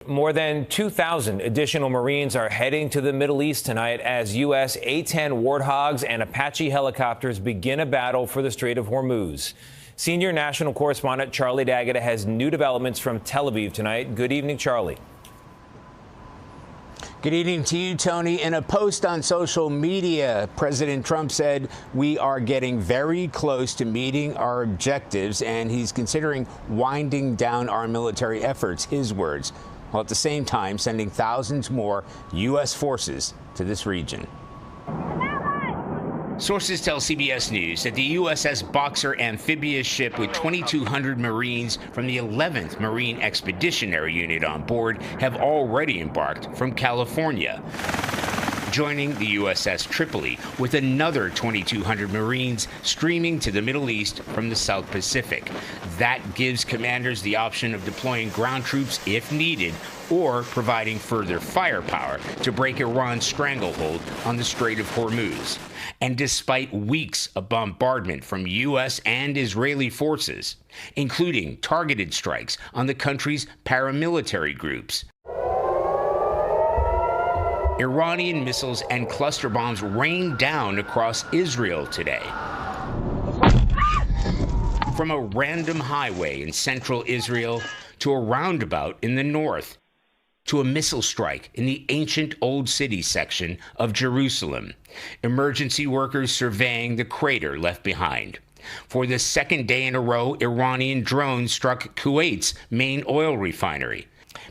More than 2,000 additional Marines are heading to the Middle East tonight as U.S. A-10 Warthogs and Apache helicopters begin a battle for the Strait of Hormuz. Senior national correspondent Charlie D'Agata has new developments from Tel Aviv tonight. Good evening, Charlie. Good evening to you, Tony. In a post on social media, President Trump said we are getting very close to meeting our objectives, and he's considering winding down our military efforts, his words, while at the same time sending thousands more U.S. forces to this region. Sources tell CBS News that the USS Boxer amphibious ship with 2,200 Marines from the 11th Marine Expeditionary Unit on board have already embarked from California, joining the USS Tripoli with another 2,200 Marines streaming to the Middle East from the South Pacific. That gives commanders the option of deploying ground troops if needed, or providing further firepower to break Iran's stranglehold on the Strait of Hormuz. And despite weeks of bombardment from U.S. and Israeli forces, including targeted strikes on the country's paramilitary groups, Iranian missiles and cluster bombs rained down across Israel today. From a random highway in central Israel to a roundabout in the north, to a missile strike in the ancient Old City section of Jerusalem. Emergency workers surveying the crater left behind. For the second day in a row, Iranian drones struck Kuwait's main oil refinery,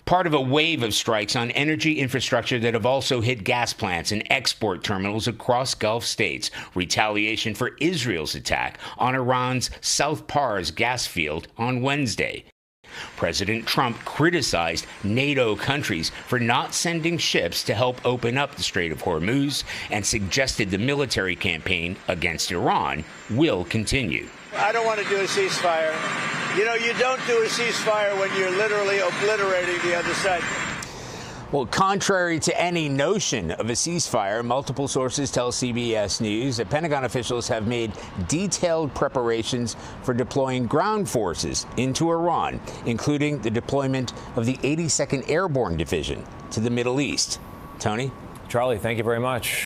part of a wave of strikes on energy infrastructure that have also hit gas plants and export terminals across Gulf states. Retaliation for Israel's attack on Iran's South Pars gas field on Wednesday. President Trump criticized NATO countries for not sending ships to help open up the Strait of Hormuz and suggested the military campaign against Iran will continue. I don't want to do a ceasefire. You know, you don't do a ceasefire when you're literally obliterating the other side. Well, contrary to any notion of a ceasefire, multiple sources tell CBS News that Pentagon officials have made detailed preparations for deploying ground forces into Iran, including the deployment of the 82nd Airborne Division to the Middle East. Tony? Charlie, thank you very much.